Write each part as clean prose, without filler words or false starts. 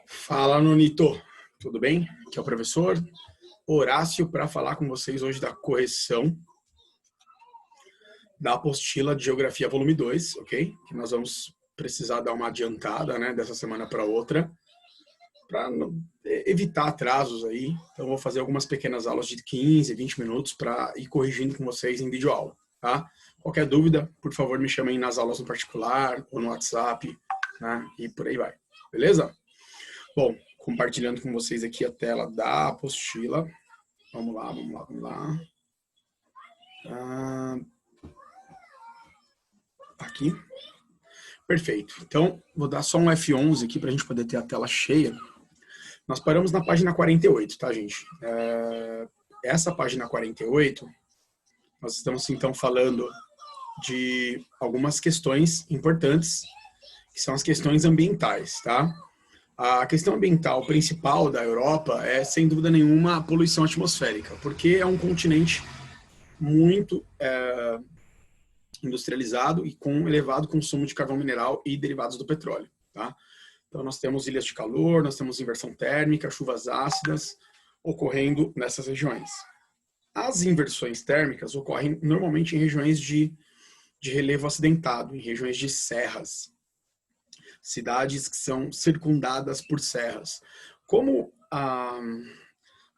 Fala, Nonito. Tudo bem? Aqui é o professor Horácio para falar com vocês hoje da correção da apostila de Geografia volume 2, ok? Que nós vamos precisar dar uma adiantada, né, dessa semana para outra, para evitar atrasos aí. Então, vou fazer algumas pequenas aulas de 15, 20 minutos para ir corrigindo com vocês em videoaula, tá? Qualquer dúvida, por favor, me chamem nas aulas no particular ou no WhatsApp, né? E por aí vai. Beleza? Bom, compartilhando com vocês aqui a tela da apostila. Vamos lá, vamos lá, vamos lá. Aqui. Perfeito. Então, vou dar só um F11 aqui para a gente poder ter a tela cheia. Nós paramos na página 48, tá, gente? Essa página 48, nós estamos, então, falando de algumas questões importantes, que são as questões ambientais, tá? A questão ambiental principal da Europa é, sem dúvida nenhuma, a poluição atmosférica, porque é um continente muito industrializado e com elevado consumo de carvão mineral e derivados do petróleo, tá? Então, nós temos ilhas de calor, nós temos inversão térmica, chuvas ácidas ocorrendo nessas regiões. As inversões térmicas ocorrem normalmente em regiões de relevo acidentado, em regiões de serras, cidades que são circundadas por serras. Como a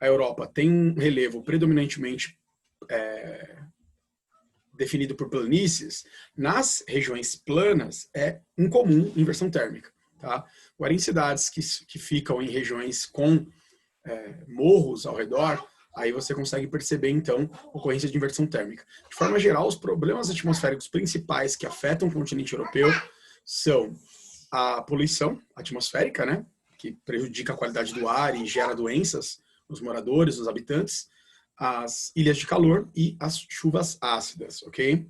Europa tem um relevo predominantemente definido por planícies, nas regiões planas é incomum inversão térmica. Tá? Agora, em cidades que ficam em regiões com morros ao redor, aí você consegue perceber, então, ocorrência de inversão térmica. De forma geral, os problemas atmosféricos principais que afetam o continente europeu são a poluição atmosférica, né, que prejudica a qualidade do ar e gera doenças nos moradores, nos habitantes, as ilhas de calor e as chuvas ácidas, ok?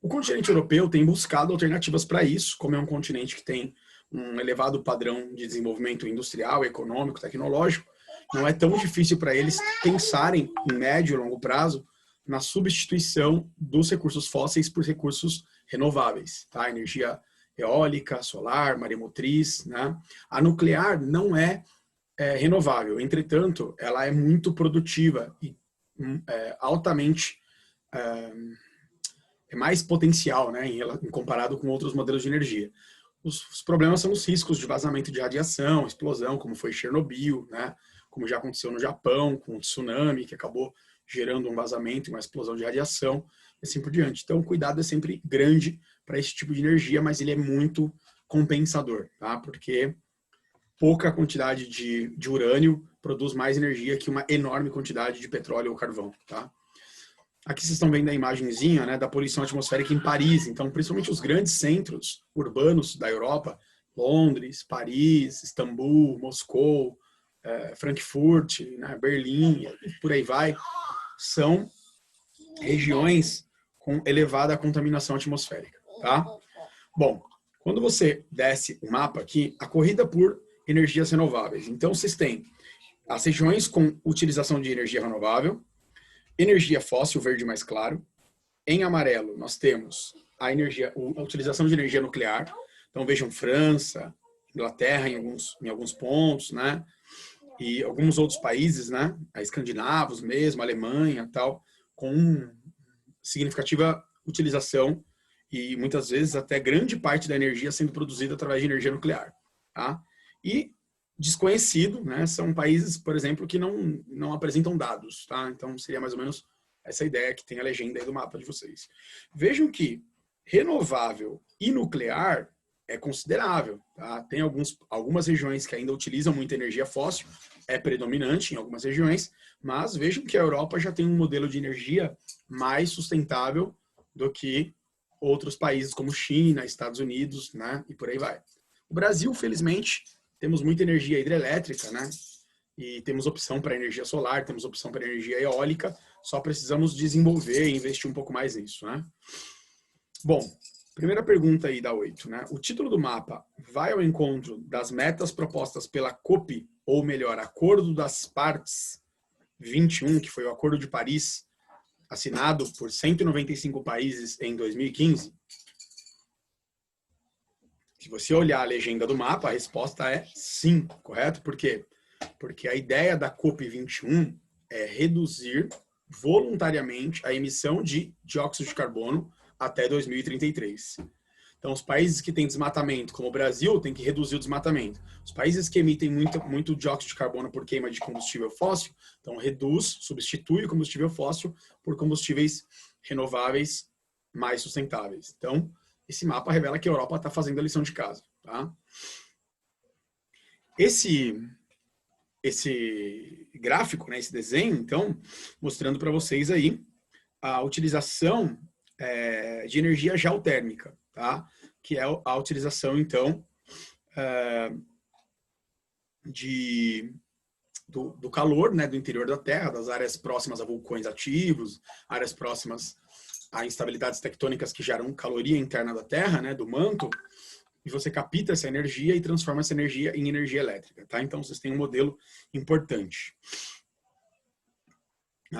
O continente europeu tem buscado alternativas para isso, como é um continente que tem um elevado padrão de desenvolvimento industrial, econômico, tecnológico, não é tão difícil para eles pensarem em médio e longo prazo na substituição dos recursos fósseis por recursos renováveis, tá? Energia eólica, solar, maremotriz, né? A nuclear não é renovável, entretanto, ela é muito produtiva e altamente mais potencial, né, em comparado com outros modelos de energia. Os problemas são os riscos de vazamento de radiação, explosão, como foi Chernobyl, né, como já aconteceu no Japão, com o tsunami, que acabou gerando um vazamento e uma explosão de radiação, e assim por diante. Então, o cuidado é sempre grande para esse tipo de energia, mas ele é muito compensador, tá? Porque pouca quantidade de urânio produz mais energia que uma enorme quantidade de petróleo ou carvão, tá? Aqui vocês estão vendo a imagenzinha, né, da poluição atmosférica em Paris. Então, principalmente os grandes centros urbanos da Europa, Londres, Paris, Istambul, Moscou, Frankfurt, né, Berlim, por aí vai, são regiões com elevada contaminação atmosférica, tá? Bom, quando você desce o mapa aqui, a corrida por energias renováveis. Então, vocês têm as regiões com utilização de energia renovável, energia fóssil, verde mais claro. Em amarelo, nós temos a utilização de energia nuclear. Então, vejam França, Inglaterra em alguns pontos, né? E alguns outros países, né? Escandinavos mesmo, Alemanha, tal, com significativa utilização e muitas vezes até grande parte da energia sendo produzida através de energia nuclear, tá? E desconhecido, né? São países, por exemplo, que não apresentam dados, tá? Então seria mais ou menos essa ideia que tem a legenda aí do mapa de vocês. Vejam que renovável e nuclear é considerável, tá? Tem algumas regiões que ainda utilizam muita energia fóssil, é predominante em algumas regiões, mas vejam que a Europa já tem um modelo de energia mais sustentável do que outros países como China, Estados Unidos, né? E por aí vai. O Brasil, felizmente, temos muita energia hidrelétrica, né? E temos opção para energia solar, temos opção para energia eólica, só precisamos desenvolver e investir um pouco mais nisso, né? Bom, primeira pergunta aí da 8, né? O título do mapa vai ao encontro das metas propostas pela COP, ou melhor, Acordo das Partes 21, que foi o Acordo de Paris, assinado por 195 países em 2015? Se você olhar a legenda do mapa, a resposta é sim, correto? Por quê? Porque a ideia da COP21 é reduzir voluntariamente a emissão de dióxido de carbono até 2033. Então, os países que têm desmatamento, como o Brasil, têm que reduzir o desmatamento. Os países que emitem muito dióxido de carbono por queima de combustível fóssil, então reduz, substitui o combustível fóssil por combustíveis renováveis mais sustentáveis. Então, esse mapa revela que a Europa está fazendo a lição de casa. Tá? Esse gráfico, né, esse desenho, então, mostrando para vocês aí a utilização de energia geotérmica, tá? Que é a utilização, então, do calor, né, do interior da Terra, das áreas próximas a vulcões ativos, áreas próximas a instabilidades tectônicas que geram caloria interna da Terra, né, do manto, e você capta essa energia e transforma essa energia em energia elétrica, tá? Então, vocês têm um modelo importante.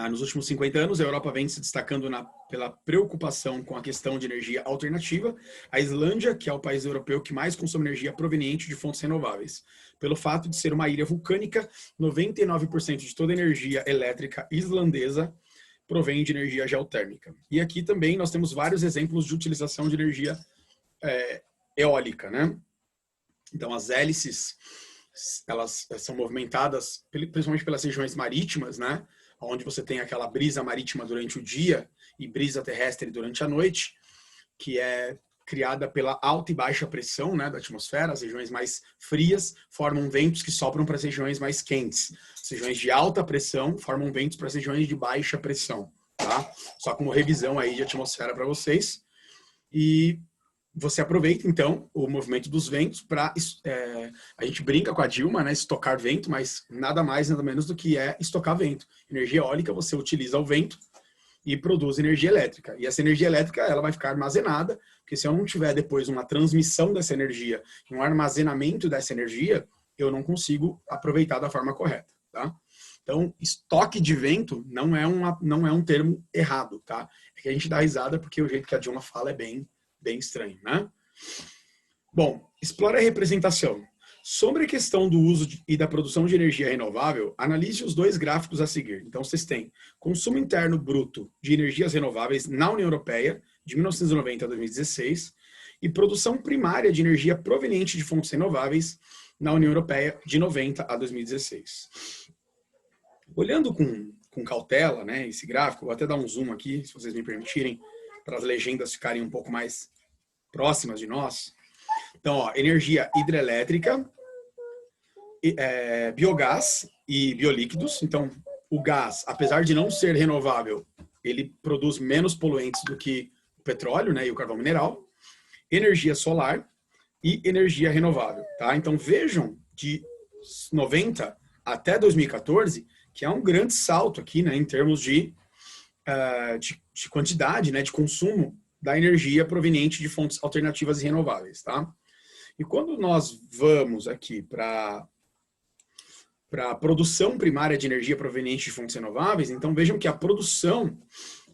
Nos últimos 50 anos, a Europa vem se destacando pela preocupação com a questão de energia alternativa. A Islândia, que é o país europeu que mais consome energia proveniente de fontes renováveis. Pelo fato de ser uma ilha vulcânica, 99% de toda a energia elétrica islandesa provém de energia geotérmica. E aqui também nós temos vários exemplos de utilização de energia eólica, né? Então, as hélices, elas são movimentadas principalmente pelas regiões marítimas, né? Onde você tem aquela brisa marítima durante o dia e brisa terrestre durante a noite, que é criada pela alta e baixa pressão, né, da atmosfera. As regiões mais frias formam ventos que sopram para as regiões mais quentes. As regiões de alta pressão formam ventos para as regiões de baixa pressão. Tá? Só como revisão aí de atmosfera para vocês. E você aproveita, então, o movimento dos ventos para... a gente brinca com a Dilma, né, estocar vento, mas nada mais, nada menos do que estocar vento. Energia eólica, você utiliza o vento e produz energia elétrica. E essa energia elétrica, ela vai ficar armazenada, porque se eu não tiver depois uma transmissão dessa energia, um armazenamento dessa energia, eu não consigo aproveitar da forma correta, tá? Então, estoque de vento não é um termo errado, tá? É que a gente dá risada porque o jeito que a Dilma fala é bem estranho, né? Bom, explora a representação. Sobre a questão do uso e da produção de energia renovável, analise os dois gráficos a seguir. Então, vocês têm consumo interno bruto de energias renováveis na União Europeia, de 1990 a 2016, e produção primária de energia proveniente de fontes renováveis na União Europeia, de 90 a 2016. Olhando com cautela, né, esse gráfico, vou até dar um zoom aqui, se vocês me permitirem, para as legendas ficarem um pouco mais próximas de nós. Então, ó, energia hidrelétrica, biogás e biolíquidos. Então, o gás, apesar de não ser renovável, ele produz menos poluentes do que o petróleo, né, e o carvão mineral. Energia solar e energia renovável. Tá? Então, vejam, de 90 até 2014, que há um grande salto aqui, né, em termos de quantidade, né, de consumo da energia proveniente de fontes alternativas e renováveis, tá? E quando nós vamos aqui para a produção primária de energia proveniente de fontes renováveis, então vejam que a produção,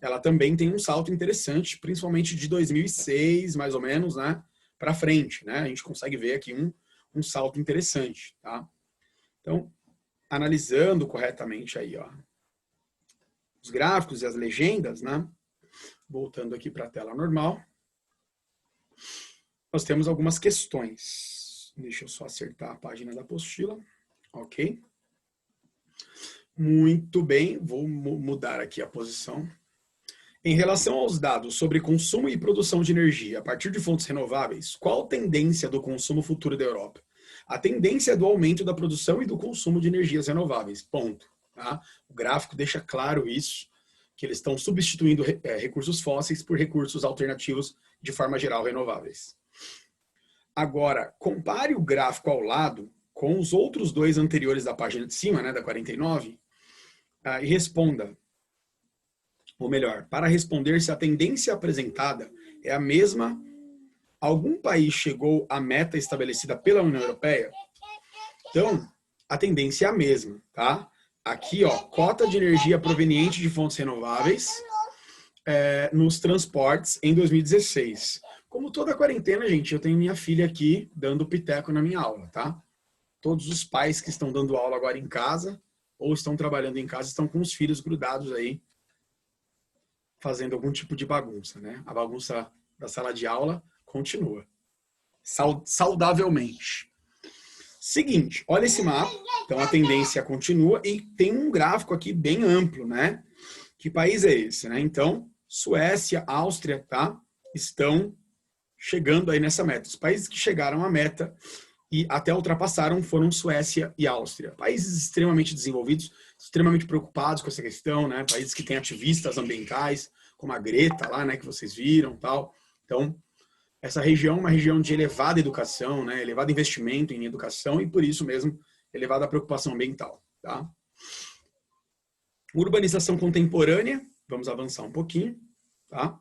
ela também tem um salto interessante, principalmente de 2006, mais ou menos, né, para frente, né? A gente consegue ver aqui um salto interessante, tá? Então, analisando corretamente aí, ó, os gráficos e as legendas, né? Voltando aqui para a tela normal, nós temos algumas questões. Deixa eu só acertar a página da apostila. Ok. Muito bem, vou mudar aqui a posição. Em relação aos dados sobre consumo e produção de energia a partir de fontes renováveis, qual a tendência do consumo futuro da Europa? A tendência é do aumento da produção e do consumo de energias renováveis, ponto. Tá? O gráfico deixa claro isso, que eles estão substituindo recursos fósseis por recursos alternativos de forma geral renováveis. Agora, compare o gráfico ao lado com os outros dois anteriores da página de cima, né, da 49, e responda. Ou melhor, para responder se a tendência apresentada é a mesma, algum país chegou à meta estabelecida pela União Europeia? Então, a tendência é a mesma, tá? Aqui, ó, cota de energia proveniente de fontes renováveis nos transportes em 2016. Como toda quarentena, gente, eu tenho minha filha aqui dando piteco na minha aula, tá? Todos os pais que estão dando aula agora em casa ou estão trabalhando em casa estão com os filhos grudados aí, fazendo algum tipo de bagunça, né? A bagunça da sala de aula continua. Saudavelmente. Seguinte, olha esse mapa. Então a tendência continua e tem um gráfico aqui bem amplo, né? Que país é esse, né? Então, Suécia, Áustria, tá? Estão chegando aí nessa meta. Os países que chegaram à meta e até ultrapassaram foram Suécia e Áustria. Países extremamente desenvolvidos, extremamente preocupados com essa questão, né? Países que têm ativistas ambientais, como a Greta lá, né? Que vocês viram, tal. Então, essa região é uma região de elevada educação, né? Elevado investimento em educação e, por isso mesmo, elevada preocupação ambiental, tá? Urbanização contemporânea, vamos avançar um pouquinho, tá?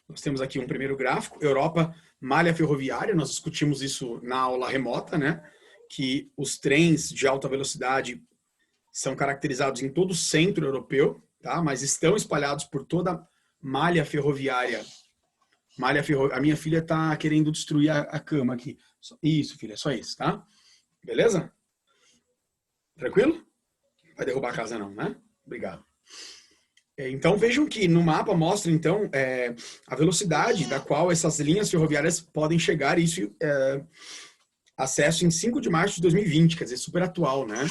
Nós temos aqui um primeiro gráfico, Europa, malha ferroviária, nós discutimos isso na aula remota, né? Que os trens de alta velocidade são caracterizados em todo o centro europeu, tá? Mas estão espalhados por toda a malha ferroviária. A minha filha tá querendo destruir a cama aqui. Isso, filha, só isso, tá? Beleza? Tranquilo? Vai derrubar a casa não, né? Obrigado. Então vejam que no mapa mostra então a velocidade da qual essas linhas ferroviárias podem chegar, isso acesso em 5 de março de 2020, quer dizer, super atual, né?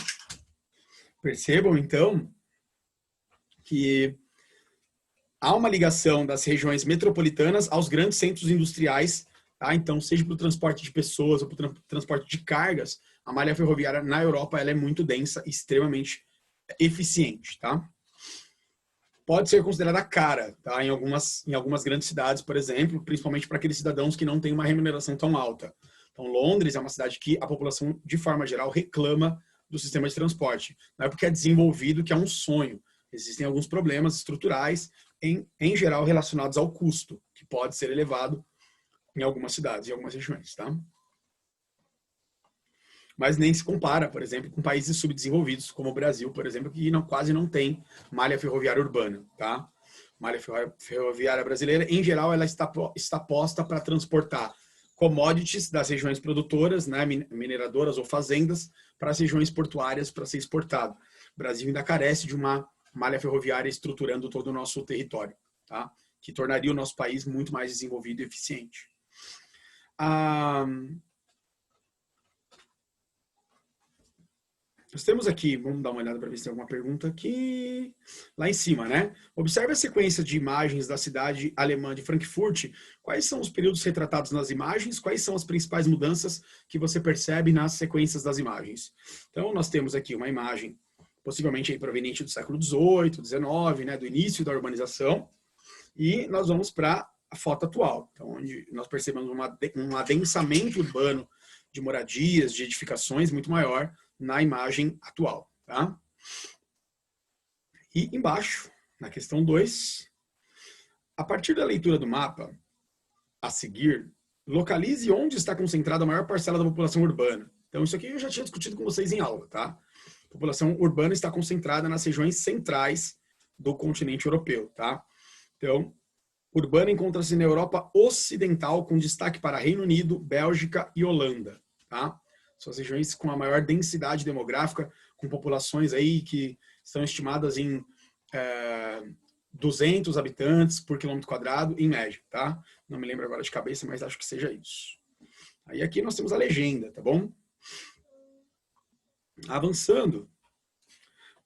Percebam então que há uma ligação das regiões metropolitanas aos grandes centros industriais, tá? Então, seja para o transporte de pessoas ou para o transporte de cargas, a malha ferroviária na Europa ela é muito densa e extremamente eficiente, tá? Pode ser considerada cara, tá? Em algumas grandes cidades, por exemplo, principalmente para aqueles cidadãos que não têm uma remuneração tão alta. Então, Londres é uma cidade que a população, de forma geral, reclama do sistema de transporte. Não é porque é desenvolvido que é um sonho. Existem alguns problemas estruturais, em geral, relacionados ao custo, que pode ser elevado em algumas cidades, em algumas regiões, tá? Mas nem se compara, por exemplo, com países subdesenvolvidos, como o Brasil, por exemplo, que quase não tem malha ferroviária urbana, tá? Malha ferroviária brasileira, em geral, ela está posta para transportar commodities das regiões produtoras, né, mineradoras ou fazendas, para as regiões portuárias para ser exportado. O Brasil ainda carece de uma malha ferroviária estruturando todo o nosso território, tá? Que tornaria o nosso país muito mais desenvolvido e eficiente. Nós temos aqui, vamos dar uma olhada para ver se tem alguma pergunta aqui. Lá em cima, né? Observe a sequência de imagens da cidade alemã de Frankfurt. Quais são os períodos retratados nas imagens? Quais são as principais mudanças que você percebe nas sequências das imagens? Então, nós temos aqui uma imagem, possivelmente aí proveniente do século XVIII, XIX, né? Do início da urbanização. E nós vamos para a foto atual, então, onde nós percebemos um adensamento urbano de moradias, de edificações muito maior na imagem atual, tá? E embaixo, na questão 2, a partir da leitura do mapa, a seguir, localize onde está concentrada a maior parcela da população urbana. Então, isso aqui eu já tinha discutido com vocês em aula, tá? A população urbana está concentrada nas regiões centrais do continente europeu, tá? Então, urbana encontra-se na Europa Ocidental, com destaque para Reino Unido, Bélgica e Holanda, tá? São as regiões com a maior densidade demográfica, com populações aí que estão estimadas em 200 habitantes por quilômetro quadrado, em média, tá? Não me lembro agora de cabeça, mas acho que seja isso. Aí aqui nós temos a legenda, tá bom? Avançando.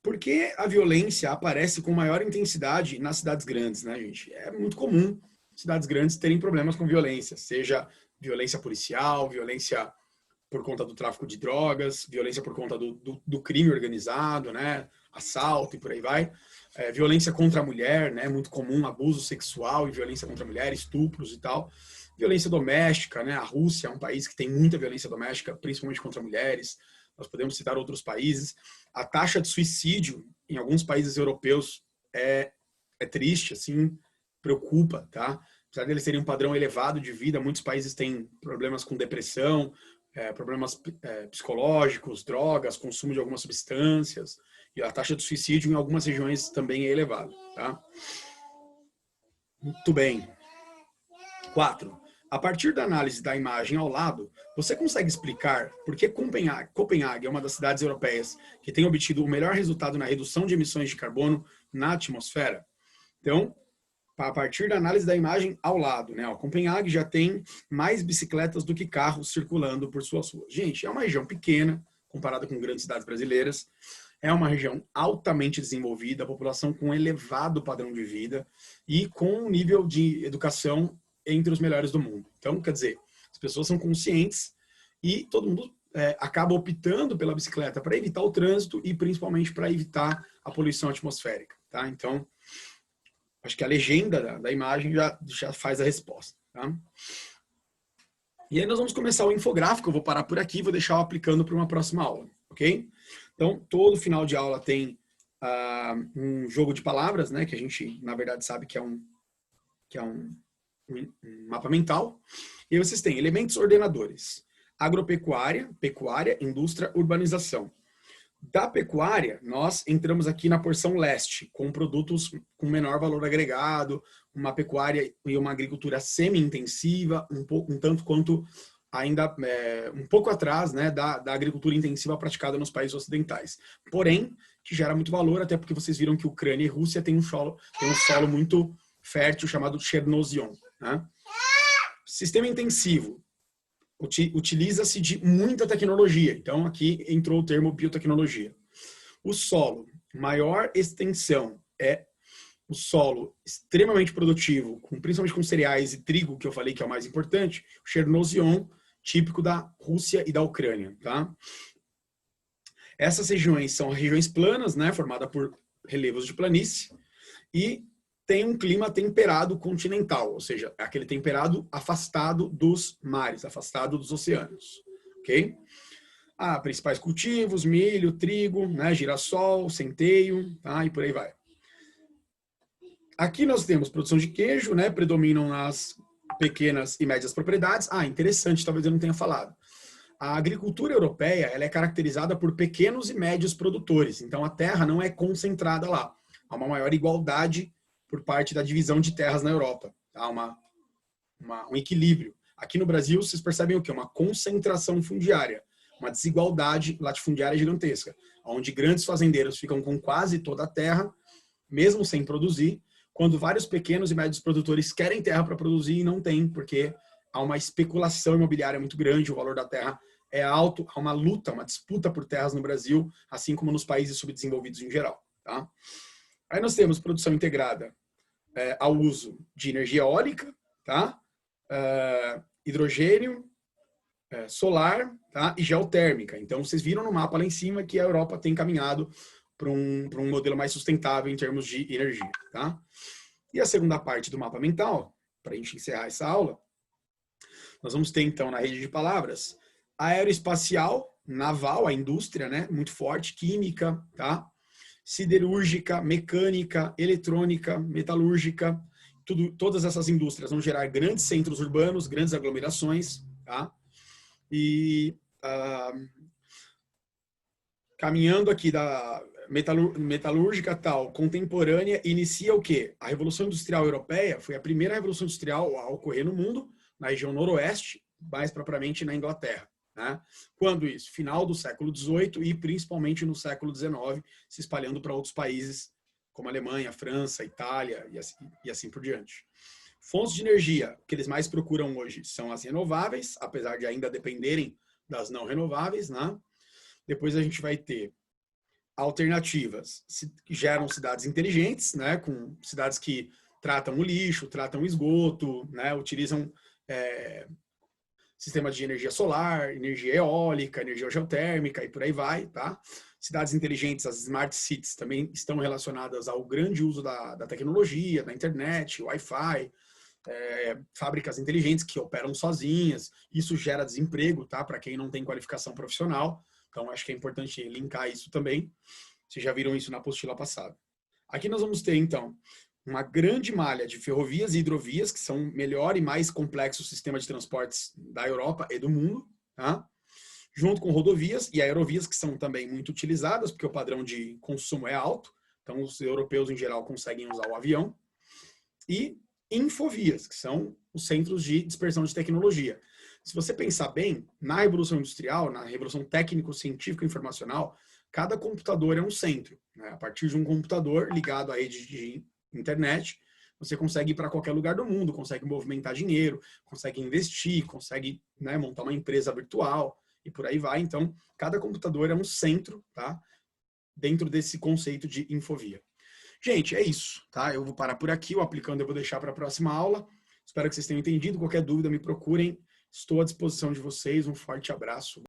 Por que a violência aparece com maior intensidade nas cidades grandes, né, gente? É muito comum cidades grandes terem problemas com violência, seja violência policial, violência por conta do tráfico de drogas, violência por conta do crime organizado, né? Assalto e por aí vai. Violência contra a mulher, né? Muito comum, abuso sexual e violência contra a mulher, estupros e tal. Violência doméstica, né? A Rússia é um país que tem muita violência doméstica, principalmente contra mulheres. Nós podemos citar outros países. A taxa de suicídio em alguns países europeus é triste, assim, preocupa, tá? Apesar deles terem um padrão elevado de vida, muitos países têm problemas com depressão, problemas psicológicos, drogas, consumo de algumas substâncias, e a taxa de suicídio em algumas regiões também é elevada, tá? Muito bem. 4. A partir da análise da imagem ao lado, você consegue explicar por que Copenhague é uma das cidades europeias que tem obtido o melhor resultado na redução de emissões de carbono na atmosfera? Então, a partir da análise da imagem ao lado, né? Copenhague já tem mais bicicletas do que carros circulando por suas ruas. Gente, é uma região pequena, comparada com grandes cidades brasileiras. É uma região altamente desenvolvida, a população com elevado padrão de vida e com um nível de educação entre os melhores do mundo. Então, quer dizer, as pessoas são conscientes e todo mundo acaba optando pela bicicleta para evitar o trânsito e principalmente para evitar a poluição atmosférica. Tá? Então, acho que a legenda da imagem já faz a resposta. Tá? E aí nós vamos começar o infográfico, eu vou parar por aqui, vou deixar o aplicando para uma próxima aula, ok? Então, todo final de aula tem um jogo de palavras, né, que a gente, na verdade, sabe que é um mapa mental. E aí vocês têm elementos ordenadores. Agropecuária, pecuária, indústria, urbanização. Da pecuária, nós entramos aqui na porção leste, com produtos com menor valor agregado, uma pecuária e uma agricultura semi-intensiva, um tanto quanto ainda um pouco atrás, né, da agricultura intensiva praticada nos países ocidentais. Porém, que gera muito valor, até porque vocês viram que Ucrânia e Rússia têm um solo muito fértil chamado Chernozion. Né? Sistema intensivo. Utiliza-se de muita tecnologia. Então, aqui entrou o termo biotecnologia. O solo, maior extensão, é o solo extremamente produtivo, principalmente com cereais e trigo, que eu falei que é o mais importante, o Chernozion, típico da Rússia e da Ucrânia. Tá? Essas regiões são regiões planas, né, formadas por relevos de planície, e tem um clima temperado continental, ou seja, aquele temperado afastado dos mares, afastado dos oceanos, ok? Principais cultivos, milho, trigo, né, girassol, centeio, tá, e por aí vai. Aqui nós temos produção de queijo, né, predominam nas pequenas e médias propriedades. Interessante, talvez eu não tenha falado. A agricultura europeia, ela é caracterizada por pequenos e médios produtores, então a terra não é concentrada lá. Há uma maior igualdade por parte da divisão de terras na Europa. Tá? Um equilíbrio. Aqui no Brasil, vocês percebem o quê? Uma concentração fundiária, uma desigualdade latifundiária gigantesca, onde grandes fazendeiros ficam com quase toda a terra, mesmo sem produzir, quando vários pequenos e médios produtores querem terra para produzir e não tem, porque há uma especulação imobiliária muito grande, o valor da terra é alto, há uma luta, uma disputa por terras no Brasil, assim como nos países subdesenvolvidos em geral. Tá? Aí nós temos produção integrada ao uso de energia eólica, tá? Hidrogênio, solar, tá? E geotérmica. Então, vocês viram no mapa lá em cima que a Europa tem caminhado para um modelo mais sustentável em termos de energia. Tá? E a segunda parte do mapa mental, para a gente encerrar essa aula, nós vamos ter, então, na rede de palavras, aeroespacial, naval, a indústria, né? Muito forte, química, tá? Siderúrgica, mecânica, eletrônica, metalúrgica, todas essas indústrias vão gerar grandes centros urbanos, grandes aglomerações, tá? E caminhando aqui da metalúrgica tal, contemporânea, inicia o quê? A Revolução Industrial Europeia foi a primeira revolução industrial a ocorrer no mundo, na região noroeste, mais propriamente na Inglaterra. Né? Quando isso? Final do século XVIII e principalmente no século XIX, se espalhando para outros países como Alemanha, França, Itália e assim por diante. Fontes de energia que eles mais procuram hoje são as renováveis, apesar de ainda dependerem das não renováveis. Né? Depois a gente vai ter alternativas que geram cidades inteligentes, né? Com cidades que tratam o lixo, tratam o esgoto, né? Utilizam sistema de energia solar, energia eólica, energia geotérmica e por aí vai, tá? Cidades inteligentes, as smart cities, também estão relacionadas ao grande uso da tecnologia, da internet, Wi-Fi, fábricas inteligentes que operam sozinhas. Isso gera desemprego, tá? Para quem não tem qualificação profissional. Então, acho que é importante linkar isso também. Vocês já viram isso na apostila passada. Aqui nós vamos ter, então, uma grande malha de ferrovias e hidrovias, que são o melhor e mais complexo sistema de transportes da Europa e do mundo, tá? Junto com rodovias e aerovias, que são também muito utilizadas, porque o padrão de consumo é alto, então os europeus, em geral, conseguem usar o avião. E infovias, que são os centros de dispersão de tecnologia. Se você pensar bem, na Revolução Industrial, na Revolução Técnico-Científica e Informacional, cada computador é um centro, né? A partir de um computador ligado à rede de internet, você consegue ir para qualquer lugar do mundo, consegue movimentar dinheiro, consegue investir, consegue, né, montar uma empresa virtual e por aí vai. Então, cada computador é um centro, tá? Dentro desse conceito de infovia. Gente, é isso, tá? Eu vou parar por aqui, o aplicando eu vou deixar para a próxima aula. Espero que vocês tenham entendido. Qualquer dúvida, me procurem. Estou à disposição de vocês. Um forte abraço.